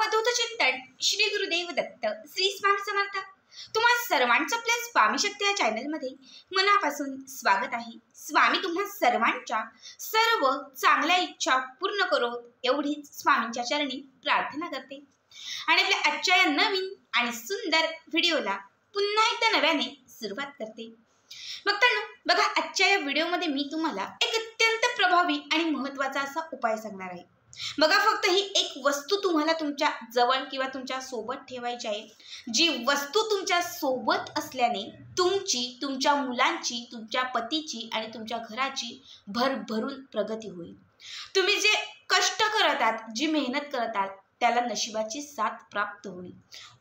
अवधूत चिंतन श्री गुरुदेव दत्त श्री स्वामी समर्थ। तुम्हा सर्वांचं आपल्या स्वामी शक्ती या चॅनलमध्ये मनापासून स्वागत आहे। स्वामी तुम्हा सर्वांच्या सर्व चांगल्या इच्छा पूर्ण करो एवढीच स्वामींच्या चरणी प्रार्थना करते आणि आपल्या आजच्या या नवीन आणि सुंदर व्हिडिओला पुन्हा एकदा नव्याने सुरुवात करते। बघा, आजच्या या व्हिडिओमध्ये मी तुम्हाला एक अत्यंत प्रभावी आणि महत्त्वाचा असा उपाय सांगणार आहे। बघा, फक्त ही एक वस्तू तुम्हाला तुमच्या जवळ किंवा तुमच्या सोबत ठेवायची आहे, जी वस्तू तुमच्या सोबत असल्याने तुमची, तुमच्या मुलांची, तुमच्या पतीची आणि तुमच्या घराची भरभरून प्रगती होईल। तुम्ही जे कष्ट करत आहात, जी मेहनत करत आहात, त्याला नशिबाची साथ प्राप्त होईल।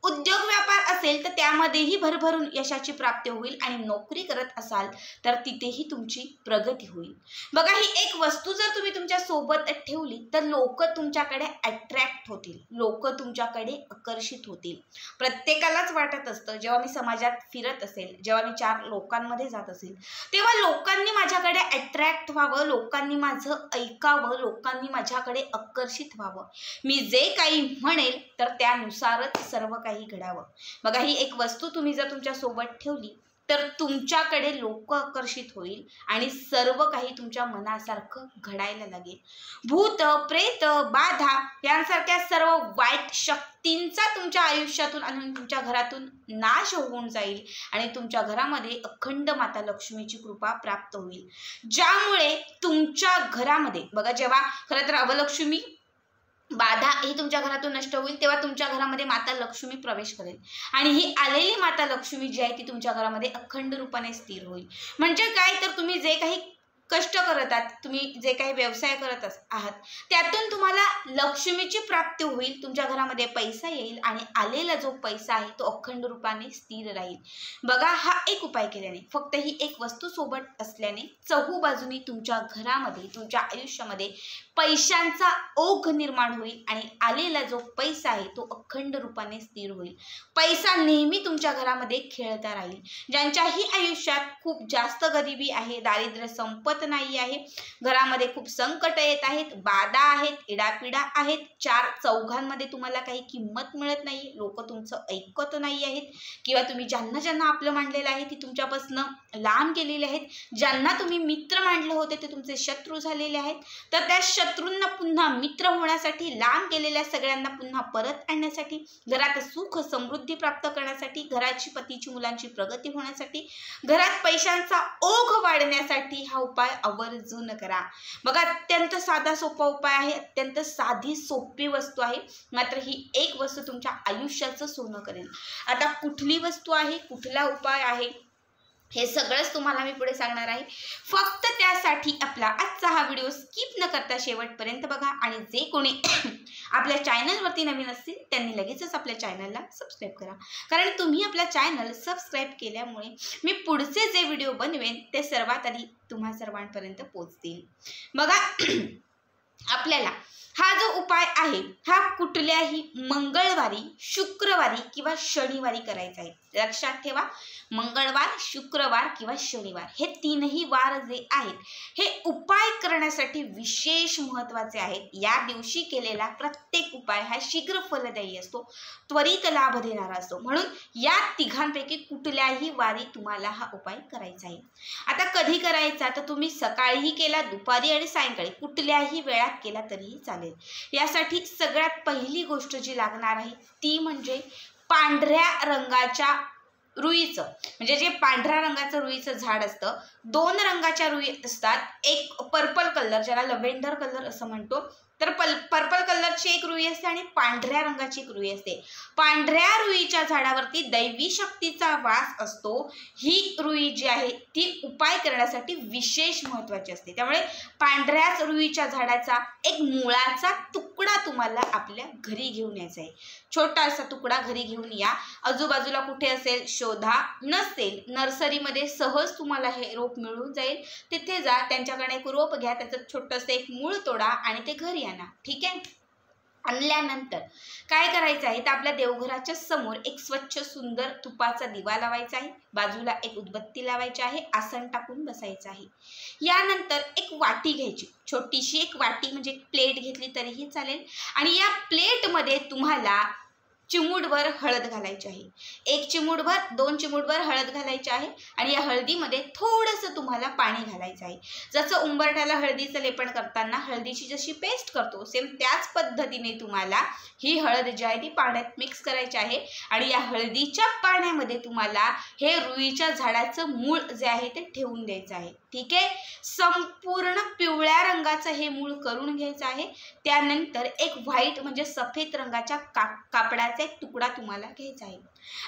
उद्योग व्यापार असेल तर त्यामध्येही भरभरून यशाची प्राप्ती होईल आणि नोकरी करत असाल तर तिथेही तुमची प्रगती होईल। बघा, ही एक वस्तू जर तुम्ही तुमच्या सोबत ठेवली तर लोक तुमच्याकडे अट्रॅक्ट होतील, लोक तुमच्याकडे आकर्षित होतील। प्रत्येकालाच वाटत असतं, जेव्हा मी समाजात फिरत असेल, जेव्हा मी चार लोकांमध्ये जात असेल, तेव्हा लोकांनी माझ्याकडे अट्रॅक्ट व्हावं, लोकांनी माझं ऐकावं, लोकांनी माझ्याकडे आकर्षित व्हावं। मी जे काही म्हणेल तर त्यानुसारच सर्व काही घडावं। बघा, ही एक वस्तू तुम्ही जर तुमच्या सोबत ठेवली तर तुमच्याकडे लोक आकर्षित होईल आणि सर्व काही तुमच्या मनासारखं घडायला लागेल। भूत, प्रेत, बाधा यांसारख्या सर्व वाईट शक्तींचा तुमच्या आयुष्यातून आणि तुमच्या घरातून नाश होऊन जाईल आणि तुमच्या घरामध्ये अखंड माता लक्ष्मीची कृपा प्राप्त होईल, ज्यामुळे तुमच्या घरामध्ये, बघा, जेव्हा खरं तर अवलक्ष्मी बाधा ही तुमच्या घरातून नष्ट होईल तेव्हा तुमच्या घरामध्ये माता लक्ष्मी प्रवेश करेल आणि ही आलेली माता लक्ष्मी जी आहे ती तुमच्या घरामध्ये अखंड रूपाने स्थिर होईल। म्हणजे काय, तर तुम्ही जे काही कष्ट करत आहात, तुम्ही जे काही व्यवसाय करत आहात, त्यातून तुम्हाला लक्ष्मीची प्राप्ती होईल, तुमच्या घरामध्ये पैसा येईल आणि आलेला जो पैसा आहे तो अखंड रूपाने स्थिर राहील। बघा, हा एक उपाय केल्याने, फक्त ही एक वस्तू सोबत असल्याने चहूबाजूनी तुमच्या घरामध्ये, तुमच्या आयुष्यामध्ये पैशांचा ओघ निर्माण होईल आणि आलेला जो पैसा आहे तो अखंड रूपाने स्थिर होईल। पैसा नेहमी तुमच्या घरामध्ये खेळता राहील। ज्यांच्याही आयुष्यात खूप जास्त गरिबी आहे, दारिद्र्य संपत नाही आहे, घरामध्ये खूप संकट येत आहेत, बाधा आहेत, इडापिडा आहेत, चार चौघांमध्ये तुम्हाला काही किंमत मिळत नाही, लोक तुमचं ऐकत नाही आहेत, किंवा तुम्ही ज्यांना ज्यांना आपलं मानलेलं आहे ती तुमच्यापासून लांब गेलेले आहेत, ज्यांना तुम्ही मित्र मानले होते ते तुमचे शत्रू झालेले आहेत, तर त्या शत्रूंना पुन्हा मित्र होण्यासाठी, लांब गेलेल्या सगळ्यांना पुन्हा परत आणण्यासाठी, घरात सुख समृद्धी प्राप्त करण्यासाठी, घराची, पतीची, मुलांची प्रगती होण्यासाठी, घरात पैशांचा ओघ वाढण्यासाठी हा उपाय आवर्जून करा। बघा, अत्यंत साधा सोपा उपाय आहे, अत्यंत साधी सोपी वस्तू आहे, मात्र ही एक वस्तू तुमच्या आयुष्याचं सोनं करेल। आता कुठली वस्तू आहे, कुठला उपाय आहे, हे सगळंच तुम्हाला मी पुढे सांगणार आहे। फक्त त्यासाठी आपला आजचा हा व्हिडिओ स्किप न करता शेवटपर्यंत बघा आणि जे कोणी आपल्या चॅनलवरती नवीन असतील त्यांनी लगेचच आपल्या चॅनलला सबस्क्राईब करा, कारण तुम्ही आपल्या चॅनल सबस्क्राईब केल्यामुळे मी पुढचे जे व्हिडिओ बनवेन ते सर्वात आधी तुम्हा सर्वांपर्यंत पोहोचतील। बघा, आपल्याला हा जो उपाय आहे हा कुठल्याही मंगळवारी, शुक्रवारी किंवा शनिवारी करायचा आहे। लक्षात ठेवा, मंगळवार, शुक्रवार किंवा शनिवार हे तीनही वार जे आहेत हे उपाय करण्यासाठी विशेष महत्त्वाचे आहेत। या दिवशी केलेला प्रत्येक उपाय हा शीघ्र फलदायी असतो, त्वरित लाभ देणारा असतो, म्हणून या तिघांपैकी कुठल्याही वारी तुम्हाला हा उपाय करायचा आहे। आता कधी करायचा, तर तुम्ही सकाळीही केला, दुपारी आणि सायंकाळी कुठल्याही वेळात केला तरीही चालेल। यासाठी सगळ्यात पहिली गोष्ट जी लागणार आहे ती म्हणजे पांढऱ्या रंगाच्या रुईचं, म्हणजे जे पांढऱ्या रंगाचं रुईचं झाड असतं, दोन रंगाच्या रुई असतात, एक पर्पल कलर ज्याला लव्हेंडर कलर असं म्हणतो, तर पर्पल कलरची एक रुई असते आणि पांढऱ्या रंगाची एक रुई असते। पांढऱ्या रुईच्या झाडावरती दैवी शक्तीचा वास असतो। ही रुई जी आहे ती उपाय करण्यासाठी विशेष महत्त्वाची असते, त्यामुळे पांढऱ्याच रुईच्या झाडाचा एक मुळाचा तुकडा तुम्हाला आपल्या घरी घेऊन यायचा आहे। छोटासा तुकडा घरी घेऊन या, आजूबाजूला कुठे असेल शोधा, नसेल नर्सरीमध्ये सहज तुम्हाला हे रोप मिळून जाईल, तिथे जा, त्यांच्याकडे एक रोप घ्या, त्याचं छोटंसं एक मूळ तोडा आणि ते घरी आणा, ठीक आहे। आणल्यानंतर काय करायचं आहे तर आपल्या देवघराच्या समोर एक स्वच्छ सुंदर तुपाचा दिवा लावायचा आहे, बाजूला एक उदबत्ती लावायची आहे, आसन टाकून बसायचं आहे. यानंतर एक वाटी घ्यायची, छोटीशी एक वाटी म्हणजे प्लेट घेतली तरीही चालेल, आणि या प्लेटमध्ये तुम्हाला चिमूटभर हळद घालायची आहे. 1 चिमूटभर 2 चिमूटभर हळद घालायची आहे आणि या हळदीमध्ये थोडंसं तुम्हाला पाणी घालायचं आहे. जसं उंबरठ्याला हळदीचं लेपन करताना हळदीची जशी पेस्ट करतो सेम त्याच पद्धतीने तुम्हाला ही हळद जी आहे ती पाण्यात मिक्स करायची आहे आणि या हळदीच्या पाण्यामध्ये तुम्हाला हे रुईच्या झाडाचं मूळ जे आहे ते ठेवून द्यायचं आहे. ठीक आहे, संपूर्ण पिवळ्या रंगाचं हे मूळ करून घ्यायचं आहे. त्यानंतर एक व्हाईट म्हणजे सफेद रंगाच्या कापडाचा एक तुकडा तुम्हाला घ्यायचा आहे.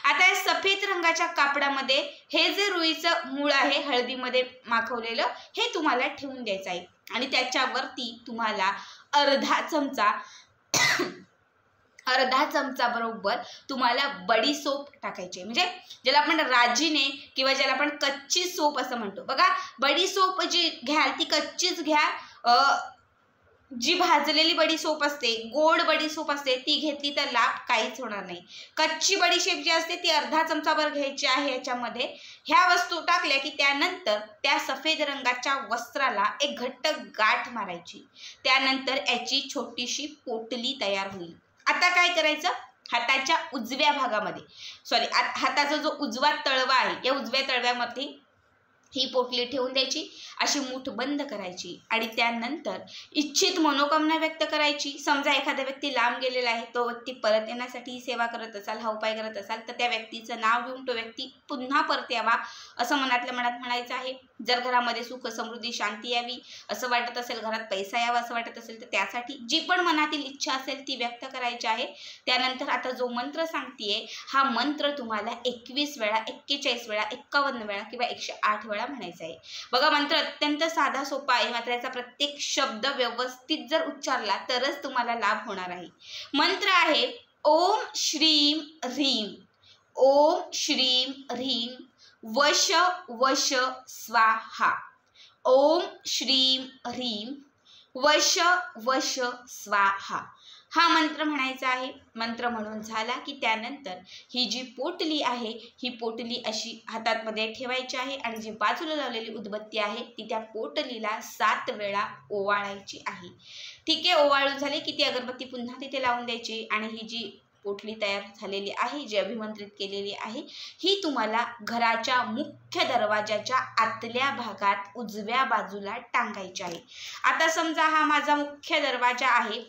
आता या सफेद रंगाच्या कापडामध्ये हे जे रुईचं मूळ आहे हळदीमध्ये माखवलेलं हे तुम्हाला ठेवून द्यायचं आहे आणि त्याच्यावरती तुम्हाला अर्धा चमचा बरोबर तुम्हाला बडी सोप टाकायची, म्हणजे ज्याला आपण राजीने किंवा ज्याला आपण कच्ची सोप असं म्हणतो बघा. बडी सोप जी घ्याल ती कच्चीच घ्या, जी भाजलेली बडीशेप असते, गोड बडीशेप असते ती घेतली तर लाभ काहीच होणार नाही. कच्ची बडीशेप जी असते ती अर्धा चमचाभर घ्यायची आहे. याच्यामध्ये ह्या वस्तू टाकल्या की त्यानंतर त्या सफेद रंगाच्या वस्त्राला एक घट्ट गाठ मारायची. त्यानंतर याची छोटीशी पोटली तयार होईल. आता काय करायचं, हाताच्या उजव्या भागामध्ये हाताचा जो उजवा तळवा आहे या उजव्या तळव्यामध्ये ही पोटली ठेवून द्यायची, अशी मूठ बंद करायची आणि त्यानंतर इच्छित मनोकामना व्यक्त करायची. समजा एखादा व्यक्ती लांब गेलेला आहे, तो व्यक्ती परत येण्यासाठी सेवा करत असाल, हा उपाय करत असाल तर त्या व्यक्तीचं नाव घेऊन तो व्यक्ती पुन्हा परत यावा असं मनातल्या मनात म्हणायचं आहे. जर घरामध्ये सुख समृद्धी शांती यावी असं वाटत असेल, घरात पैसा यावा असं वाटत असेल तर त्यासाठी जी पण मनातील इच्छा असेल ती व्यक्त करायची आहे. त्यानंतर आता जो मंत्र सांगतेय हा मंत्र तुम्हाला 21 वेळा, 41 वेळा, 51 वेळा किंवा 108 वेळा म्हणायचा आहे. बघा, मंत्र अत्यंत साधा सोपा आहे, मात्र याचा प्रत्येक शब्द व्यवस्थित जर उच्चारला तरच तुम्हाला लाभ होणार आहे. मंत्र आहे ओम श्रीम ह्रीम, ओम श्रीम ह्रीम वश वश स्वाहा, ओम श्रीम ह्रीम वश वश स्वाहा हा मंत्र म्हणायचा आहे. मंत्र म्हणून झाला की त्यानंतर ही जी पोटली आहे ही पोटली अशी हातामध्ये ठेवायची आहे आणि जी बाजूला लावलेली उदबत्ती आहे ती त्या पोटलीला 7 वेळा ओवाळायची आहे. ठीक आहे, ओवाळून झाले की ती अगरबत्ती पुन्हा तिथे लावून द्यायची आणि ही जी पोटली तयार झालेली आहे, जी अभिमंत्रित केलेली आहे, ही तुम्हाला घराच्या मुख्य दरवाजाच्या आतल्या भागात उजव्या बाजूला टांगायची आहे. आता समजा हा माझा मुख्य दरवाजा आहे,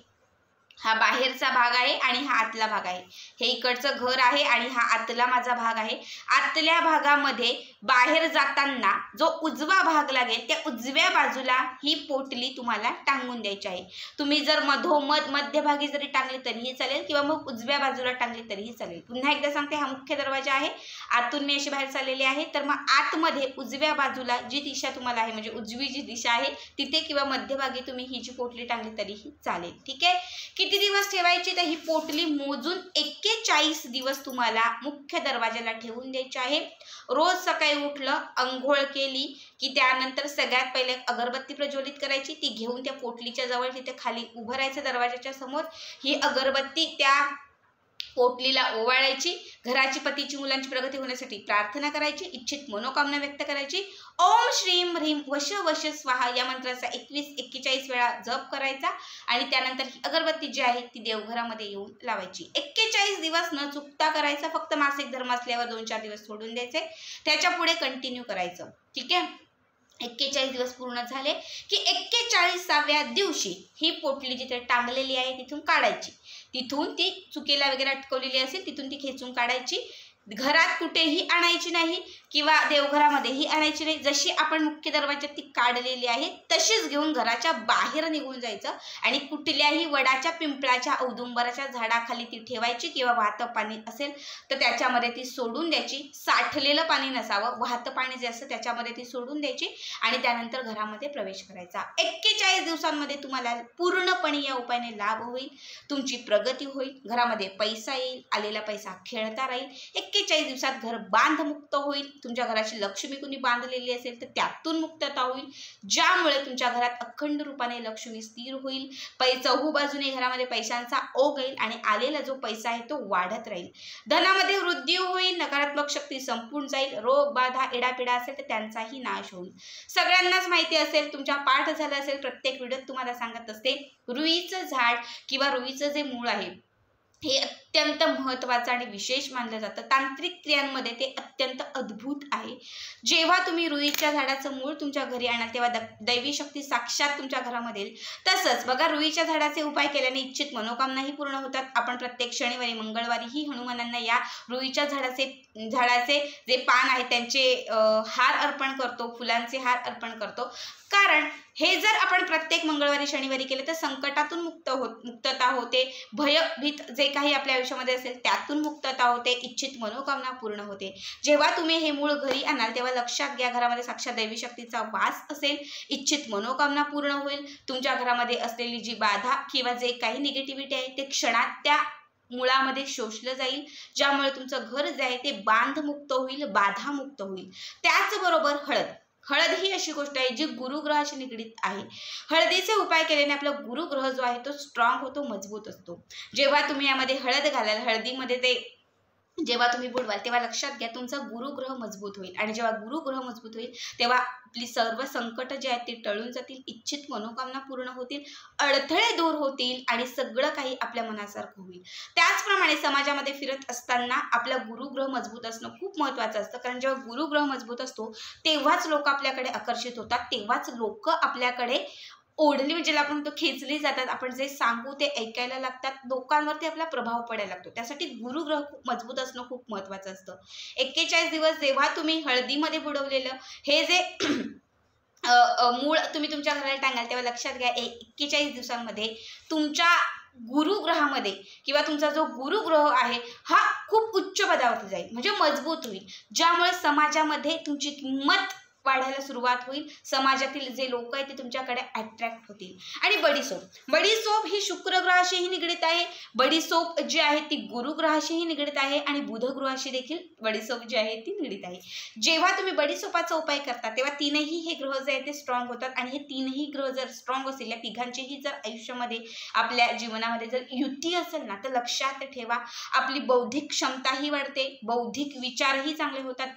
हा बाहेरचा भाग आहे आणि हा आतला भाग आहे. हे इकडचं घर आहे आणि हा आतला माझा भाग आहे. आतल्या भागामध्ये बाहेर जाताना जो उजवा भाग लागेल त्या उजव्या बाजूला ही पोटली तुम्हाला टांगून द्यायची आहे. तुम्ही जर मधोमध मध्यभागी जरी टांगली तरीही चालेल किंवा मग उजव्या बाजूला टांगली तरीही चालेल. पुन्हा एकदा सांगते, हा मुख्य दरवाजा आहे, आतून मी अशी बाहेर चाललेली आहे, तर मग आतमध्ये उजव्या बाजूला जी दिशा तुम्हाला आहे म्हणजे उजवी जी दिशा आहे तिथे किंवा मध्यभागी तुम्ही ही जी पोटली टांगली तरीही चालेल. ठीक आहे, किती दिवस ठेवायची तर ही पोटली मोजून 41 दिवस तुम्हाला मुख्य दरवाजाला ठेवून द्यायची आहे. रोज सकाळी उठलं, अंघोळ केली की त्यानंतर सगळ्यात पहिले अगरबत्ती प्रज्वलित करायची, ती घेऊन त्या पोटलीच्या जवळ तिथे खाली उभं राहायचं दरवाजाच्या समोर. ही अगरबत्ती त्या पोटलीला ओवाळायची, घराची, पतीची, मुलांची प्रगती होण्यासाठी प्रार्थना करायची, इच्छित मनोकामना व्यक्त करायची. ओम श्रीम ह्रीम वश वश स्वाहा या मंत्राचा 21-41 वेळा जप करायचा आणि त्यानंतर ही अगरबत्ती जी आहे ती देवघरामध्ये येऊन लावायची. 41 दिवस न चुकता करायचा, फक्त मासिक धर्म असल्यावर 2-4 दिवस सोडून द्यायचे, त्याच्या पुढे कंटिन्यू करायचं. ठीक आहे, 41 दिवस पूर्ण झाले की 41व्या दिवशी ही पोटली जिथे टांगलेली आहे तिथून काढायची. तिथून ती चुकीला वगैरे अटकवलेली असेल तिथून ती खेचून काढायची. घरात कुठेही आणायची नाही किंवा देवघरामध्येही आणायची नाही. जशी आपण मुख्य दरवाजात ती काढलेली आहे तशीच घेऊन घराच्या बाहेर निघून जायचं आणि कुठल्याही वडाच्या, पिंपळाच्या, औदुंबराच्या झाडाखाली ती ठेवायची किंवा वाहतं पाणी असेल तर त्याच्यामध्ये ती सोडून द्यायची. साठलेलं पाणी नसावं, वाहतं पाणी जे असतं त्याच्यामध्ये ती सोडून द्यायची आणि त्यानंतर घरामध्ये प्रवेश करायचा. 41 दिवसांमध्ये तुम्हाला पूर्णपणे या उपायाने लाभ होईल, तुमची प्रगती होईल, घरामध्ये पैसा येईल, आलेला पैसा खेळता राहील. 41 दिवसात घर बांधमुक्त होईल. तुमच्या घराची लक्ष्मी कुणी बांधलेली असेल तर त्यातून मुक्तता होईल, ज्यामुळे तुमच्या घरात अखंड रूपाने लक्ष्मी स्थिर होईल. चहू बाजूने घरामध्ये पैशांचा ओघ येईल आणि आलेला जो पैसा आहे तो वाढत राहील. धनामध्ये वृद्धी होईल, नकारात्मक शक्ती संपून जाईल, रोग बाधा एडापिडा असेल तर त्यांचाही नाश होईल. सगळ्यांनाच माहिती असेल, तुमच्या पाठ झाला असेल, प्रत्येक व्हिडिओत तुम्हाला सांगत असते, रुईचं झाड किंवा रुईचं जे मूळ आहे हे अत्यंत महत्त्वाचं आणि विशेष मानलं जातं. तांत्रिक क्रियांमध्ये ते अत्यंत अद्भुत आहे. जेव्हा तुम्ही रुईच्या झाडाचं मूळ तुमच्या घरी आणाल तेव्हा दैवी शक्ती साक्षात तुमच्या घरामध्ये येईल. तसंच बघा, रुईच्या झाडाचे उपाय केल्याने इच्छित मनोकामनाही पूर्ण होतात. आपण प्रत्येक शनिवारी मंगळवारीही हनुमानांना या रुईच्या झाडाचे जे पान आहे त्यांचे हार अर्पण करतो, फुलांचे हार अर्पण करतो. कारण हे जर आपण प्रत्येक मंगळवारी शनिवारी केले तर संकटातून मुक्तता होते, भयभीत जे काही आपल्या आयुष्यामध्ये असेल त्यातून मुक्तता होते, इच्छित मनोकामना पूर्ण होते. जेव्हा तुम्ही हे मूळ घरी आणाल तेव्हा लक्षात घ्या, घरामध्ये साक्षात दैवी शक्तीचा वास असेल, इच्छित मनोकामना पूर्ण होईल. तुमच्या घरामध्ये असलेली जी बाधा किंवा जे काही निगेटिव्हिटी आहे ते क्षणात त्या मुळामध्ये शोषलं जाईल, ज्यामुळे तुमचं घर जे आहे ते बांधमुक्त होईल, बाधामुक्त होईल. त्याचबरोबर हळद ही अशी गोष्ट आहे जी गुरुग्रहाशी निगडीत आहे. हळदीचे उपाय केल्याने आपला गुरुग्रह जो आहे तो स्ट्रॉंग होतो, मजबूत असतो. जेव्हा तुम्ही यामध्ये हळद घालाल, हळदीमध्ये ते जेव्हा तुम्ही बुडवाल तेव्हा लक्षात घ्या तुमचा गुरुग्रह मजबूत होईल. आणि जेव्हा गुरुग्रह मजबूत होईल तेव्हा आपली सर्व संकट जे आहेत ते टळून जातील, इच्छित मनोकामना पूर्ण होतील, अडथळे दूर होतील आणि सगळं काही आपल्या मनासारखं होईल. त्याचप्रमाणे समाजामध्ये फिरत असताना आपला गुरुग्रह मजबूत असणं खूप महत्त्वाचं असतं. कारण जेव्हा गुरुग्रह मजबूत असतो तेव्हाच लोक आपल्याकडे आकर्षित होतात, तेव्हाच लोक आपल्याकडे ओढली म्हणजे आपण तो खेचली जातात. आपण जे सांगू ते ऐकायला लागतात, लोकांवरती आपला प्रभाव पडायला लागतो. त्यासाठी गुरुग्रह खूप मजबूत असणं खूप महत्त्वाचं असतं. 41 दिवस जेव्हा तुम्ही हळदीमध्ये बुडवलेलं हे जे मूळ तुम्ही तुमच्या घराला टांगाल तेव्हा लक्षात घ्या 41 दिवसांमध्ये तुमच्या गुरुग्रहामध्ये किंवा तुमचा जो गुरुग्रह आहे हा खूप उच्च पदावरती जाईल, म्हणजे मजबूत होईल, ज्यामुळे समाजामध्ये तुमची किंमत वाढायला सुरुवात होईल. समाजातील जे लोक आहेत ते तुमच्याकडे अट्रॅक्ट होतील. आणि बडीसोप ही शुक्र ग्रहाशीही निगडीत आहे. बडीसोप जी आहे ती गुरुग्रहाशीही निगडीत आहे आणि बुध ग्रहाशी देखील बडीसोप जी आहे ती निगडीत आहे. जेव्हा तुम्ही बडीसोपाचा उपाय करता तेव्हा तीनही हे ग्रह जे आहेत ते स्ट्रॉंग होतात. आणि हे तीनही ग्रह जर स्ट्रॉंग असेल, या तिघांचेही जर आयुष्यामध्ये आपल्या जीवनामध्ये जर युती असेल ना तर लक्षात ठेवा आपली बौद्धिक क्षमताही वाढते, बौद्धिक विचारही चांगले होतात,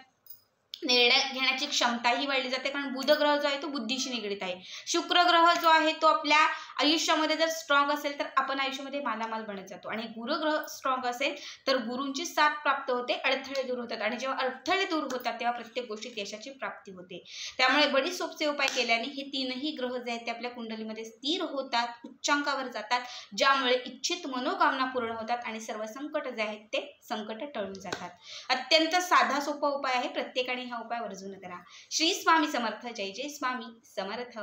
निर्णय घेण्याची क्षमताही वाढली जाते. कारण बुध ग्रह जो आहे तो बुद्धीशी निगडीत आहे. शुक्र ग्रह जो आहे तो आपल्या आयुष्यामध्ये जर स्ट्रॉंग असेल तर आपण आयुष्यामध्ये मालामाल बनत जातो. आणि गुरु ग्रह स्ट्रॉंग असेल तर गुरूंची साथ प्राप्त होते, अडथळे दूर होतात. आणि जेव्हा अडथळे दूर होतात तेव्हा प्रत्येक गोष्टीत यशाची प्राप्ती होते. त्यामुळे बडीसोपचे उपाय केल्याने हे तीनही ग्रह जे आहेत ते आपल्या कुंडलीमध्ये स्थिर होतात, उच्चांकावर जातात, ज्यामुळे इच्छित मनोकामना पूर्ण होतात आणि सर्व संकट जे आहेत ते संकट टळून जातात. अत्यंत साधा सोपा उपाय आहे. प्रत्येकाने हा उपाय वर्जून करा. श्री स्वामी समर्थ. जय जय स्वामी समर्थ.